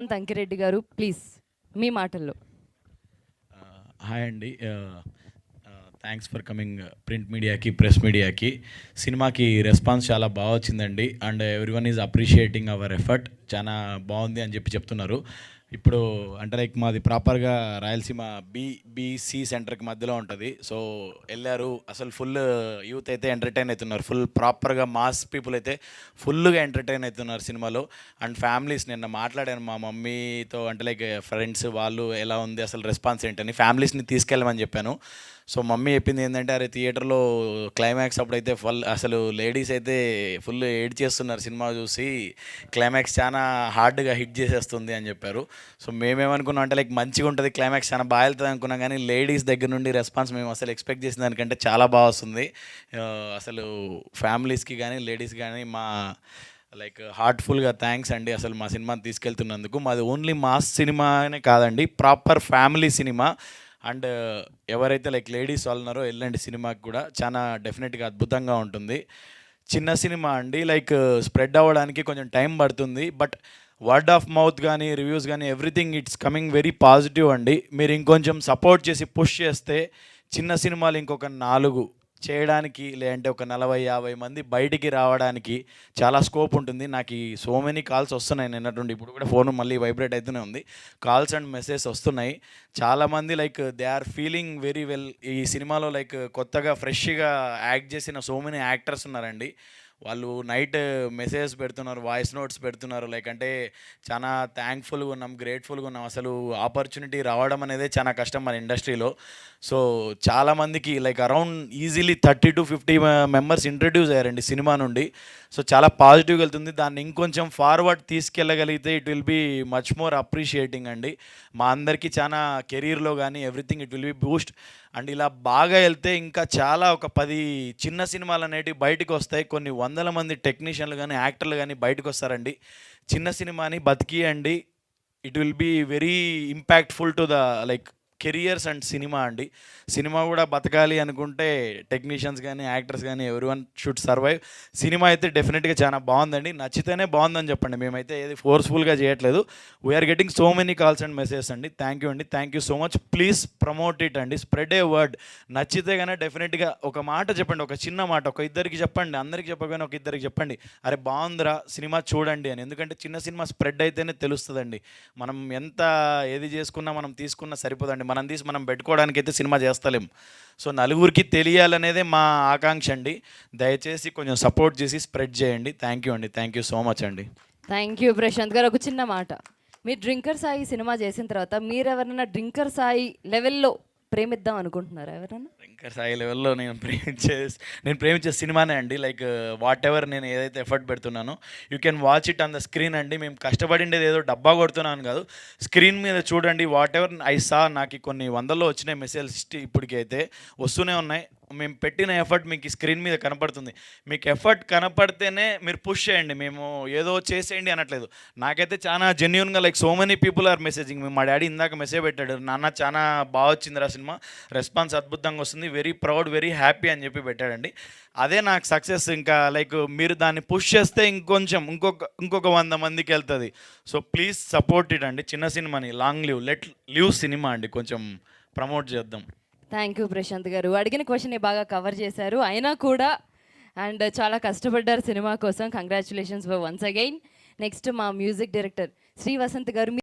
అంకిరెడ్డి గారు ప్లీజ్ మీ మాటల్లో. హాయ్ అండి. థ్యాంక్స్ ఫర్ కమింగ్ ప్రింట్ మీడియాకి, ప్రెస్ మీడియాకి. సినిమాకి రెస్పాన్స్ చాలా బాగా వచ్చిందండి. And every one is appreciating hour effort. చాలా బాగుంది అని చెప్తున్నారు. ఇప్పుడు అంటే లైక్ మాది ప్రాపర్గా రాయలసీమ బీసీ సెంటర్కి మధ్యలో ఉంటుంది. సో వెళ్ళారు, అసలు ఫుల్ యూత్ అయితే ఎంటర్టైన్ అవుతున్నారు. ఫుల్ ప్రాపర్గా మాస్ పీపుల్ అయితే ఫుల్గా ఎంటర్టైన్ అవుతున్నారు సినిమాలో. అండ్ ఫ్యామిలీస్, నిన్న మాట్లాడాను మా మమ్మీతో, అంటే లైక్ ఫ్రెండ్స్ వాళ్ళు ఎలా ఉంది అసలు రెస్పాన్స్ ఏంటని, ఫ్యామిలీస్ని తీసుకెళ్ళమని చెప్పాను. సో మమ్మీ చెప్పింది ఏంటంటే, అరే థియేటర్లో క్లైమాక్స్ అప్పుడైతే అసలు లేడీస్ అయితే ఫుల్ ఏడ్ చేస్తున్నారు సినిమా చూసి, క్లైమాక్స్ చాలా హార్డ్గా హిట్ చేసేస్తుంది అని చెప్పారు. సో మేమేమనుకున్నాం అంటే లైక్ మంచిగా ఉంటుంది, క్లైమాక్స్ చాలా బాగా వెళ్తుంది అనుకున్నాం. కానీ లేడీస్ దగ్గర నుండి రెస్పాన్స్ మేము అసలు ఎక్స్పెక్ట్ చేసిన దానికంటే చాలా బాగా వస్తుంది. అసలు ఫ్యామిలీస్కి కానీ లేడీస్కి కానీ మా లైక్ హార్ట్ఫుల్గా థ్యాంక్స్ అండి అసలు మా సినిమాని తీసుకెళ్తున్నందుకు. మాది ఓన్లీ మాస్ సినిమానే కాదండి, ప్రాపర్ ఫ్యామిలీ సినిమా. అండ్ ఎవరైతే లైక్ లేడీస్ వాళ్ళన్నారో వెళ్ళండి సినిమాకి కూడా, చాలా డెఫినెట్గా అద్భుతంగా ఉంటుంది. చిన్న సినిమా అండి, లైక్ స్ప్రెడ్ అవ్వడానికి కొంచెం టైం పడుతుంది. బట్ వర్డ్ ఆఫ్ మౌత్ కానీ రివ్యూస్ కానీ everything it's coming very positive అండి. మీరు ఇంకొంచెం సపోర్ట్ చేసి పుష్ చేస్తే చిన్న సినిమాలు ఇంకొక 4 చేయడానికి, లేదంటే ఒక 40-50 మంది బయటికి రావడానికి చాలా స్కోప్ ఉంటుంది. నాకు ఈ సో మెనీ కాల్స్ వస్తున్నాయి నిన్నటువంటి, ఇప్పుడు కూడా ఫోన్ మళ్ళీ వైబ్రేట్ అవుతూనే ఉంది. కాల్స్ అండ్ మెసేజ్ వస్తున్నాయి. చాలామంది like they are feeling very well. ఈ సినిమాలో లైక్ కొత్తగా ఫ్రెష్గా యాక్ట్ చేసిన సో మెనీ యాక్టర్స్ ఉన్నారండి. వాళ్ళు నైట్ మెసేజ్ పెడుతున్నారు, వాయిస్ నోట్స్ పెడుతున్నారు. లైక్ అంటే చాలా థ్యాంక్ఫుల్గా ఉన్నాం, గ్రేట్ఫుల్గా ఉన్నాం. అసలు ఆపర్చునిటీ రావడం అనేది చాలా కష్టం మన ఇండస్ట్రీలో. సో చాలామందికి like around easily 30-50 members introduce అయ్యారండి సినిమా నుండి. సో చాలా పాజిటివ్గా వెళ్తుంది. దాన్ని ఇంకొంచెం ఫార్వర్డ్ తీసుకెళ్ళగలిగితే it will be much more appreciating అండి. మా అందరికీ చాలా కెరీర్లో కానీ everything it will be boost. And ఇలా బాగా వెళ్తే ఇంకా చాలా ఒక 10 చిన్న సినిమాలు అనేటివి బయటకు వస్తాయి. కొన్ని వందల మంది టెక్నీషియన్లు కానీ యాక్టర్లు కానీ బయటకు వస్తారండి. చిన్న సినిమాని బతికియండి. It will be very impactful to the like careers and cinema అండి. సినిమా కూడా బతకాలి అనుకుంటే టెక్నీషియన్స్ కానీ యాక్టర్స్ కానీ every one should survive. Cinema అయితే డెఫినెట్గా చాలా బాగుందండి. నచ్చితేనే బాగుందని చెప్పండి, మేమైతే ఏది ఫోర్స్ఫుల్గా చేయట్లేదు. We're getting so many calls and messages అండి. థ్యాంక్ యూ అండి, thank you so much. Please promote it అండి, స్ప్రెడ్ ఏ వర్డ్. నచ్చితే కానీ డెఫినెట్గా ఒక మాట చెప్పండి, ఒక చిన్న మాట, ఒక ఇద్దరికి చెప్పండి, అందరికి చెప్పగానే ఒక ఇద్దరికి చెప్పండి, అరే బాగుందిరా సినిమా చూడండి అని. ఎందుకంటే చిన్న సినిమా స్ప్రెడ్ అయితేనే తెలుస్తుందండి. మనం ఎంత ఏది చేసుకున్నా మనం తీసుకున్నా సరిపోదండి. మనం తీసి మనం పెట్టుకోవడానికి అయితే సినిమా చేస్తలేం. సో నలుగురికి తెలియాలనేదే మా ఆకాంక్ష అండి. దయచేసి కొంచెం సపోర్ట్ చేసి స్ప్రెడ్ చేయండి. థ్యాంక్ యూ అండి, థ్యాంక్ యూ సో మచ్ అండి. థ్యాంక్ యూ ప్రశాంత్ గారు. ఒక చిన్న మాట, మీరు డ్రింకర్ సాయి సినిమా చేసిన తర్వాత మీరు ఎవరైనా డ్రింకర్ సాయి లెవెల్లో ప్రేమిద్దాం అనుకుంటున్నారా ఎవరైనా? డ్రింకర్ సాయి లెవెల్లో నేను ప్రేమించే సినిమానే అండి. లైక్ వాట్ ఎవర్ నేను ఏదైతే ఎఫర్ట్ పెడుతున్నానో you can watch it on the screen అండి. మేము కష్టపడిండేది ఏదో డబ్బా కొడుతున్నాను కాదు, స్క్రీన్ మీద చూడండి. వాట్ ఎవర్ ఐ సా, నాకు కొన్ని వందల్లో వచ్చినాయి మెసేజ్ ఇప్పటికైతే వస్తూనే ఉన్నాయి. మేము పెట్టిన ఎఫర్ట్ మీకు స్క్రీన్ మీద కనపడుతుంది. మీకు ఎఫర్ట్ కనపడితేనే మీరు పుష్ చేయండి, మేము ఏదో చేసేయండి అనట్లేదు. నాకైతే చాలా జెన్యున్గా like so many people are messaging. మా డాడీ ఇందాక మెసేజ్ పెట్టాడు, నాన్న చాలా బాగా వచ్చిందిరా సినిమా, రెస్పాన్స్ అద్భుతంగా వస్తుంది, వెరీ ప్రౌడ్, వెరీ హ్యాపీ అని చెప్పి పెట్టాడండి. అదే నాకు సక్సెస్. ఇంకా లైక్ మీరు దాన్ని పుష్ చేస్తే ఇంకొక 100 మందికి వెళ్తుంది. సో ప్లీజ్ సపోర్ట్ ఇట్ అండి. చిన్న సినిమాని long live, let live cinema అండి, కొంచెం ప్రమోట్ చేద్దాం. థ్యాంక్ యూ ప్రశాంత్ గారు. అడిగిన క్వశ్చన్ బాగా కవర్ చేశారు అయినా కూడా, అండ్ చాలా కష్టపడ్డారు సినిమా కోసం. Congratulations for once again. Next మా మ్యూజిక్ డైరెక్టర్ శ్రీ వసంత్ గారు.